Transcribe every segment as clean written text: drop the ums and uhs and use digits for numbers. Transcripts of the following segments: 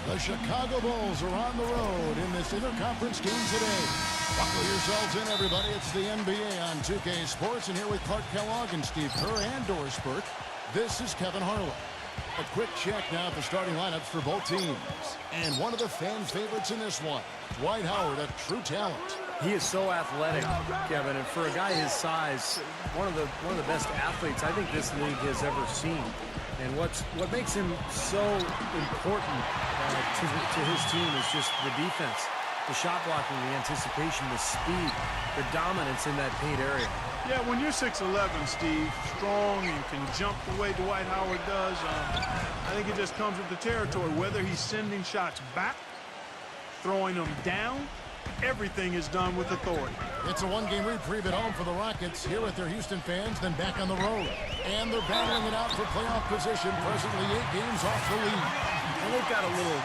The Chicago Bulls are on the road in this interconference game today. Buckle yourselves in, everybody. It's the NBA on 2K Sports, and here with Clark Kellogg and Steve Kerr and Doris Burke, this is Kevin Harlan. A quick check now at the starting lineups for both teams. And one of the fans' favorites in this one, Dwight Howard, a true talent. He is so athletic, Kevin, and for a guy his size, one of the best athletes I think this league has ever seen. And what makes him so important to his team is just the defense, the shot blocking, the anticipation, the speed, the dominance in that paint area. Yeah, when you're 6'11", Steve, strong and can jump the way Dwight Howard does, I think it just comes with the territory. Whether he's sending shots back, throwing them down, everything is done with authority. It's a one-game reprieve at home for the Rockets, here with their Houston fans, then back on the road. And they're battling it out for playoff position, presently 8 games off the lead. And they've got a little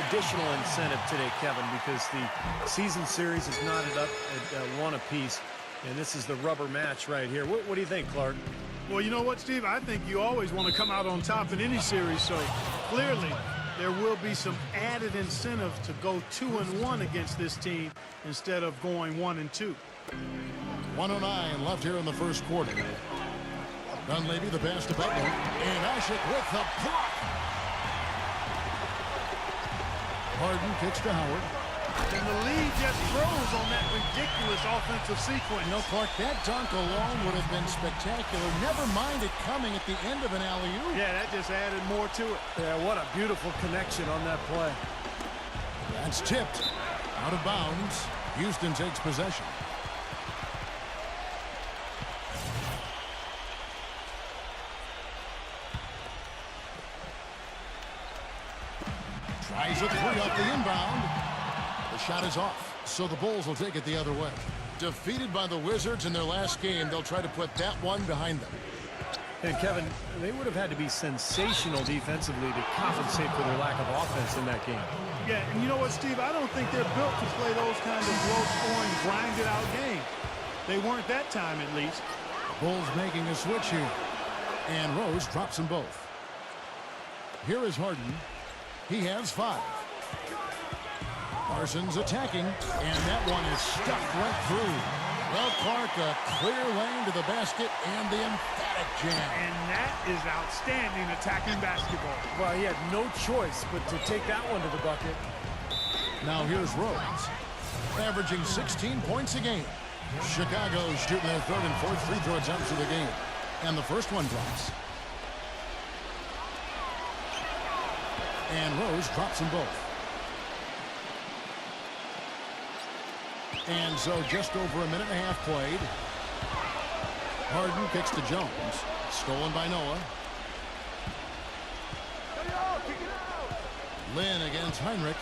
additional incentive today, Kevin, because the season series is knotted up at 1 apiece, and this is the rubber match right here. What do you think, Clark? Well, you know what, Steve? I think you always want to come out on top in any series, so clearly there will be some added incentive to go 2-1 against this team instead of going 1-2. 1:09 left here in the first quarter. Dunleavy, the pass to Butler, and Ashik with the block. Harden kicks to Howard. And the lead just froze on that ridiculous offensive sequence. You know, Clark, that dunk alone would have been spectacular. Never mind it coming at the end of an alley-oop. Yeah, that just added more to it. Yeah, what a beautiful connection on that play. That's tipped. Out of bounds. Houston takes possession. Tries a three off the inbound. The shot is off, so the Bulls will take it the other way. Defeated by the Wizards in their last game, they'll try to put that one behind them. And Kevin, they would have had to be sensational defensively to compensate for their lack of offense in that game. Yeah, and you know what, Steve? I don't think they're built to play those kind of low-scoring, grinded-out games. They weren't that time, at least. Bulls making a switch here. And Rose drops them both. Here is Harden. He has 5. Parsons attacking, and that one is stuffed right through. Well, Clark, a clear lane to the basket and the emphatic jam. And that is outstanding attacking basketball. Well, he had no choice but to take that one to the bucket. Now here's Rose, averaging 16 points a game. Chicago's shooting their 3rd and 4th free throw attempts of the game. And the first one drops. And Rose drops them both. And so just over a minute and a half played. Harden kicks to Jones. Stolen by Noah. Lynn against Heinrich.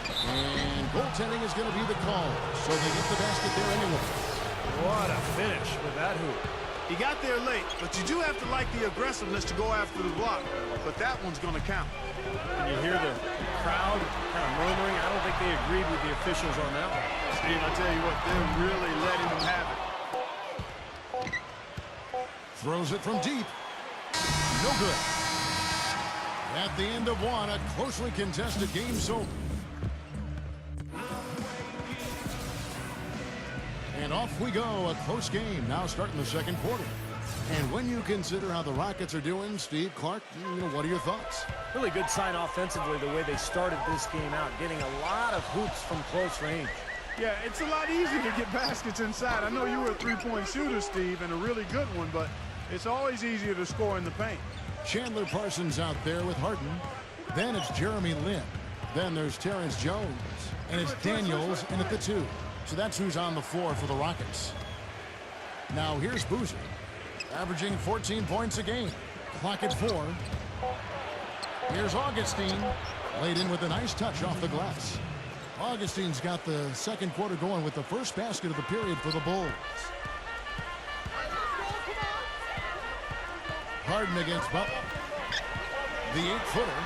And goaltending is going to be the call. So they get the basket there anyway. What a finish with that hoop. He got there late, but you do have to like the aggressiveness to go after the block. But that one's going to count. And you hear the crowd kind of murmuring. I don't think they agreed with the officials on that one. Steve, I tell you what, they're really letting them have it. Throws it from deep. No good. At the end of one, a closely contested game so. And off we go, a close game now starting the second quarter. And when you consider how the Rockets are doing, Steve, Clark, what are your thoughts? Really good sign offensively the way they started this game out, getting a lot of hoops from close range. Yeah, it's a lot easier to get baskets inside. I know you were a three-point shooter, Steve, and a really good one, but it's always easier to score in the paint. Chandler Parsons out there with Harden. Then it's Jeremy Lin. Then there's Terrence Jones. And it's Daniels in at the 2. So that's who's on the floor for the Rockets. Now here's Boozer, averaging 14 points a game. Clock at 4. Here's Augustine, laid in with a nice touch off the glass. Augustine's got the second quarter going with the first basket of the period for the Bulls. Harden against Butler. The 8-footer.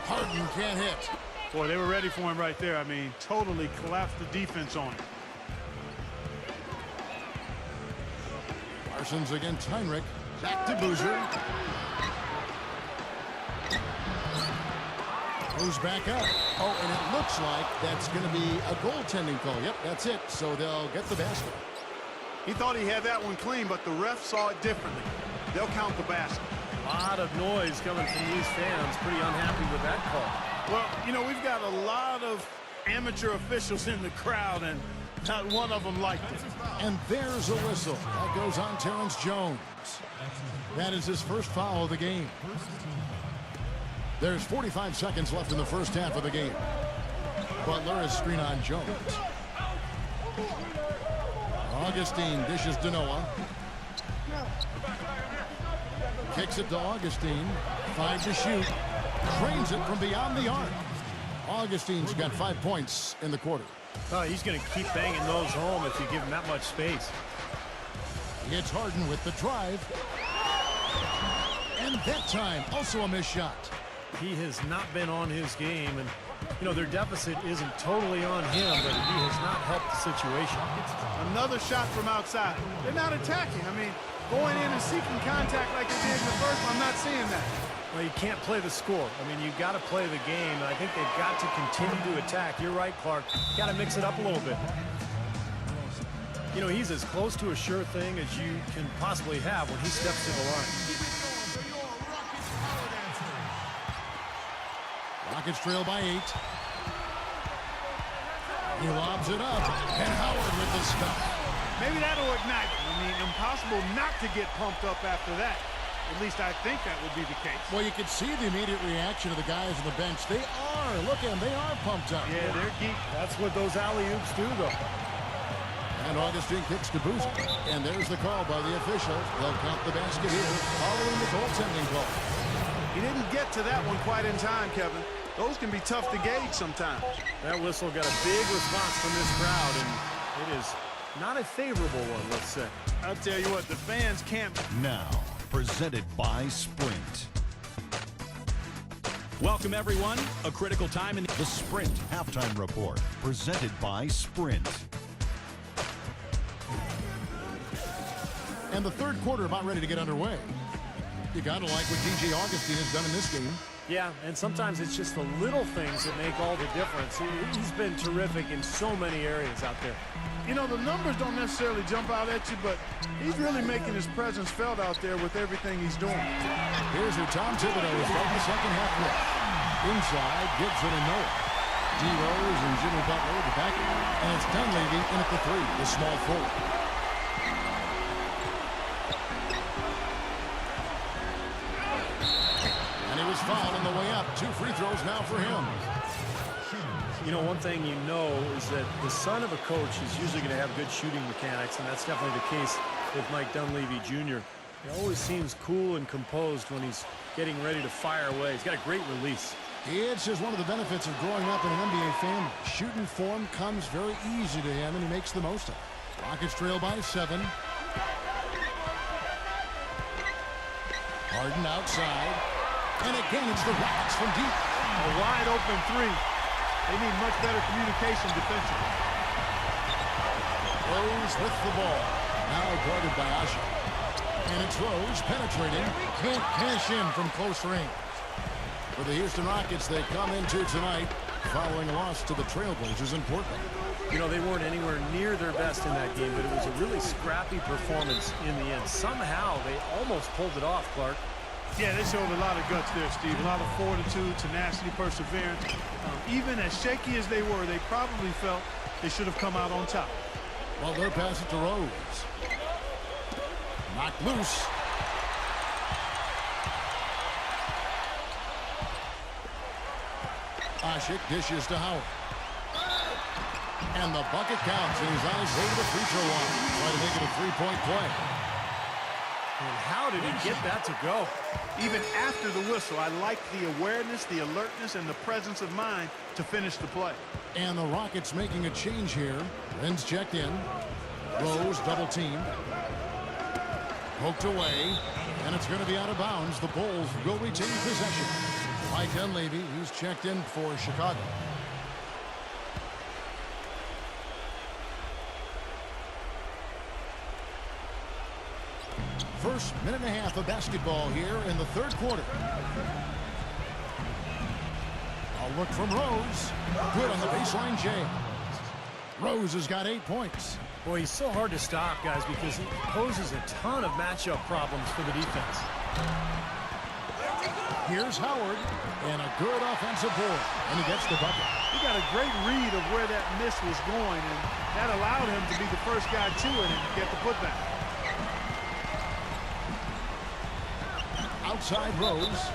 Harden can't hit. Boy, they were ready for him right there. I mean, totally collapsed the defense on him. Parsons against Heinrich. Back to Boozer. moves back up. Oh, and it looks like that's going to be a goaltending call. Yep, that's it. So they'll get the basket. He thought he had that one clean, but the ref saw it differently. They'll count the basket. A lot of noise coming from these fans. Pretty unhappy with that call. Well, you know, we've got a lot of amateur officials in the crowd, and not one of them liked it. And there's a whistle. That goes on Terrence Jones. That is his first foul of the game. There's 45 seconds left in the first half of the game. Butler is screen on Jones. Augustine dishes to Noah. Kicks it to Augustine. 5 to shoot. Trains it from beyond the arc. Augustine's got 5 points in the quarter. Oh, he's going to keep banging those home if you give him that much space. It's Harden with the drive. And that time, also a missed shot. He has not been on his game, and, you know, their deficit isn't totally on him, but he has not helped the situation. Another shot from outside. They're not attacking. I mean, going in and seeking contact like they did in the first one, I'm not seeing that. Well, you can't play the score. I mean, you've got to play the game, and I think they've got to continue to attack. You're right, Clark. Got to mix it up a little bit. You know, he's as close to a sure thing as you can possibly have when he steps to the line. Rockets trail by 8. He lobs it up, and Howard with the stop. Maybe that'll ignite him. I mean, impossible not to get pumped up after that. At least I think that would be the case. Well, you can see the immediate reaction of the guys on the bench. They are. Look at them. They are pumped up. Yeah, they're geek. That's what those alley-oops do, though. And Augustine kicks to Boozer. And there's the call by the official. They'll count the basket here, following the goaltending call. He didn't get to that one quite in time, Kevin. Those can be tough to gauge sometimes. That whistle got a big response from this crowd, and it is not a favorable one, let's say. I'll tell you what, the fans can't. Now, presented by Sprint. Welcome, everyone. A critical time in The Sprint Halftime Report, presented by Sprint. And the third quarter about ready to get underway. You got to like what DJ Augustine has done in this game. Yeah, and sometimes it's just the little things that make all the difference. He's been terrific in so many areas out there. You know, the numbers don't necessarily jump out at you, but he's really making his presence felt out there with everything he's doing. Here's who Tom Thibodeau is starting the second half with. Inside, Gibson and Noah. D. Rose and Jimmy Butler at the back. And it's Dunleavy in at the 3, the small forward. And he was fouled on the way up. 2 free throws now for him. You know, one thing you know is that the son of a coach is usually going to have good shooting mechanics, and that's definitely the case with Mike Dunleavy Jr. He always seems cool and composed when he's getting ready to fire away. He's got a great release. It's just one of the benefits of growing up in an NBA family. Shooting form comes very easy to him, and he makes the most of it. Rockets trail by 7. Harden outside. And again, it's the Rockets from deep. A wide open 3. They need much better communication defensively. Rose with the ball. Now guarded by Asha. And it's Rose penetrating. Can't cash in from close range. For the Houston Rockets, they come into tonight following a loss to the Trailblazers in Portland. You know, they weren't anywhere near their best in that game, but it was a really scrappy performance in the end. Somehow, they almost pulled it off, Clark. Yeah, they showed a lot of guts there, Steve. A lot of fortitude, tenacity, perseverance. Even as shaky as they were, they probably felt they should have come out on top. Well, they'll pass it to Rose. Knocked loose. Ashick dishes to Howard. And the bucket counts, and he's on his way to the free throw line. Try to make it a three-point play. And how did he get that to go? Even after the whistle, I like the awareness, the alertness, and the presence of mind to finish the play. And the Rockets making a change here. Lynn's checked in. Rose double teamed. Poked away. And it's going to be out of bounds. The Bulls will retain possession. Mike Dunleavy, he's checked in for Chicago. First minute and a half of basketball here in the third quarter. A A look from Rose. Good on the baseline jam. Rose has got 8 points. Boy, he's so hard to stop, guys, because he poses a ton of matchup problems for the defense. Here's Howard, and a good offensive board, and he gets the bucket. He got a great read of where that miss was going, and that allowed him to be the first guy to it and get the putback. Outside Rose.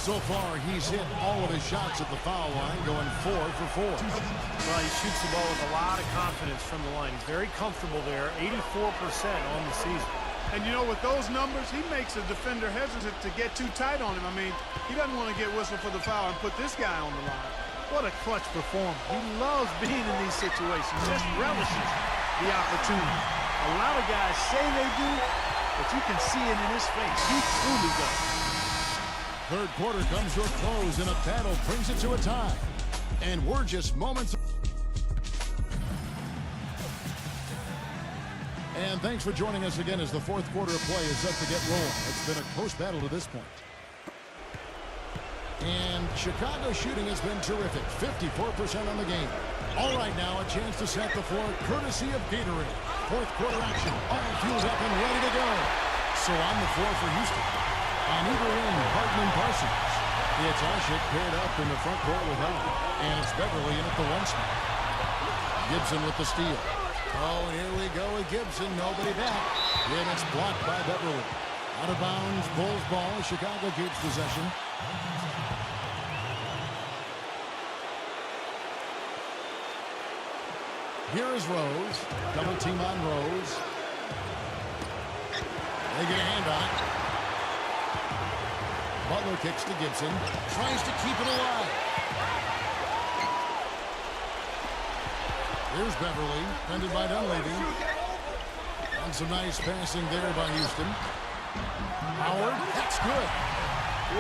So far, he's hit all of his shots at the foul line, going 4 for 4. Well, he shoots the ball with a lot of confidence from the line. He's very comfortable there, 84% on the season. And you know, with those numbers, he makes a defender hesitant to get too tight on him. I mean, he doesn't want to get whistled for the foul and put this guy on the line. What a clutch performer. He loves being in these situations, just relishes the opportunity. A lot of guys say they do, but you can see it in his face. He truly does. Third quarter comes to a close, and a battle brings it to a tie. And we're just moments. And thanks for joining us again as the fourth quarter of play is set to get rolling. It's been a close battle to this point. And Chicago's shooting has been terrific, 54% on the game. All right, now a chance to set the floor courtesy of Gatorade. Fourth quarter action, all fueled up and ready to go. So on the floor for Houston. On either end, Harden and Parsons. It's Ashik paired up in the front court with Howard. And it's Beverly in at the 1 spot. Gibson with the steal. Oh, here we go with Gibson. Nobody back. And it's blocked by Beverly. Out of bounds, Bulls ball. Chicago keeps possession. Here is Rose. Double team on Rose. They get a hand on it. Butler kicks to Gibson. Tries to keep it alive. Here's Beverly. Defended by Dunleavy. And some nice passing there by Houston. Howard. That's good.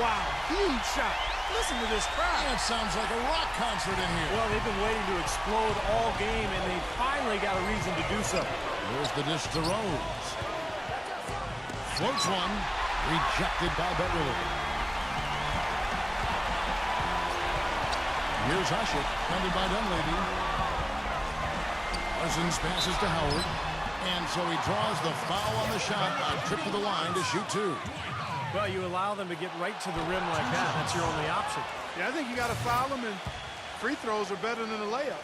Wow, huge shot. Listen to this crowd. It sounds like a rock concert in here. Well, they've been waiting to explode all game, and they finally got a reason to do so. There's the dish to Rose. Floats one. Rejected by Beverly. Here's Ashik, defended by Dunleavy. Parsons passes to Howard. And so he draws the foul on the shot. A trip to the line to shoot 2. Well, you allow them to get right to the rim like that. That's your only option. Yeah, I think you got to foul him, and free throws are better than a layup.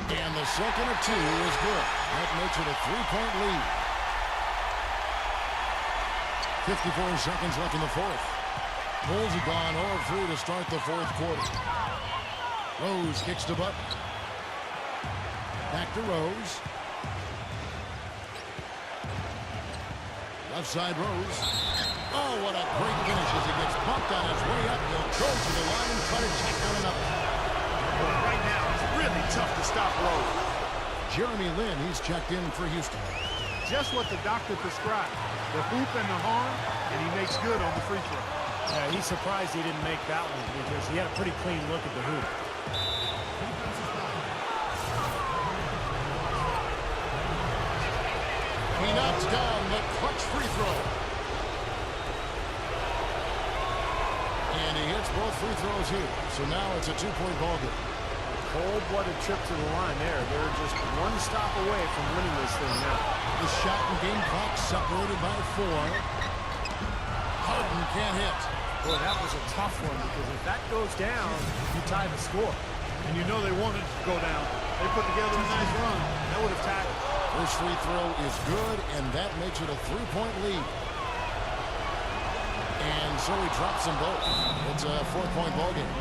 And the second of 2 is good. That makes it a 3-point lead. 54 seconds left in the fourth. Bulls have gone 0-3 to start the fourth quarter. Rose kicks to Butler. Back to Rose. Left side Rose. Oh, what a great finish as he gets bumped on his way up. He'll go to the line and try to check down another. Right now, it's really tough to stop Rose. Jeremy Lin, he's checked in for Houston. Just what the doctor prescribed. The hoop and the horn, and he makes good on the free throw. Yeah, he's surprised he didn't make that one because he had a pretty clean look at the hoop. He knocks down the clutch free throw. And he hits both free throws here. So now it's a 2-point ball game. Cold-blooded trip to the line there. They're just one stop away from winning this thing now. The shot and game clock separated by 4. Harden can't hit. Boy, that was a tough one because if that goes down, you tie the score. And you know they wanted to go down. They put together a nice run. That would have tied it. First free throw is good, and that makes it a 3-point lead. And so he drops them both. It's a 4-point ball game.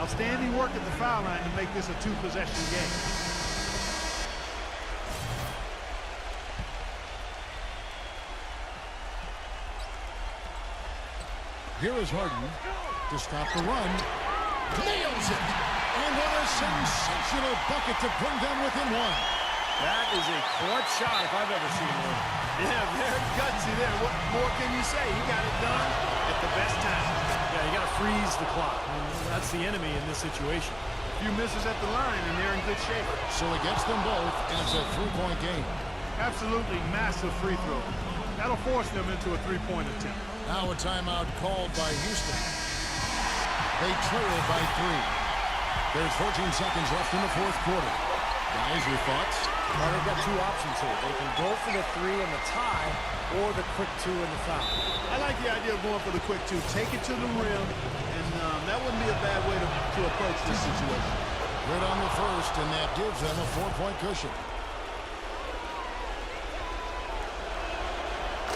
Outstanding work at the foul line to make this a 2-possession game. Here is Harden to stop the run. Nails it! And what a sensational bucket to bring them within 1. That is a clutch shot if I've ever seen one. Yeah, very gutsy there. What more can you say? He got it done at the best time. Yeah, you got to freeze the clock. I mean, that's the enemy in this situation. A few misses at the line, and they're in good shape. So he gets them both, and it's a 3-point game. Absolutely massive free throw. That'll force them into a 3-point attempt. Now a timeout called by Houston. They trail by 3. There's 14 seconds left in the fourth quarter. Guys, your thoughts? Well, they've got two options here. They can go for the 3 and the tie, or the quick 2 and the foul. I like the idea of going for the quick 2. Take it to the rim, and that wouldn't be a bad way to approach this situation. Good on the first, and that gives them a 4-point cushion.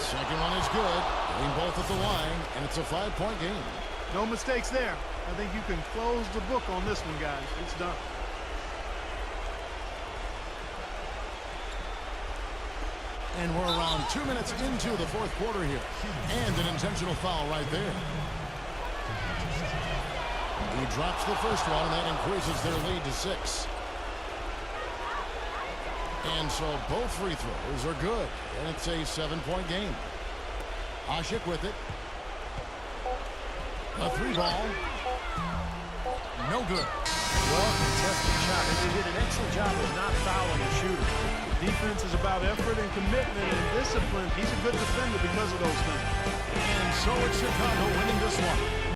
Second one is good. Getting both at the line, and it's a 5-point game. No mistakes there. I think you can close the book on this one, guys. It's done. And we're around 2 minutes into the fourth quarter here. And an intentional foul right there. He drops the first one, and that increases their lead to 6. And so both free throws are good. And it's a 7-point game. Ashik with it. A 3-ball. No good. Well, contested shot. They did an excellent job of not fouling the shooter. Defense is about effort and commitment and discipline. He's a good defender because of those things. And so it's Chicago winning this one.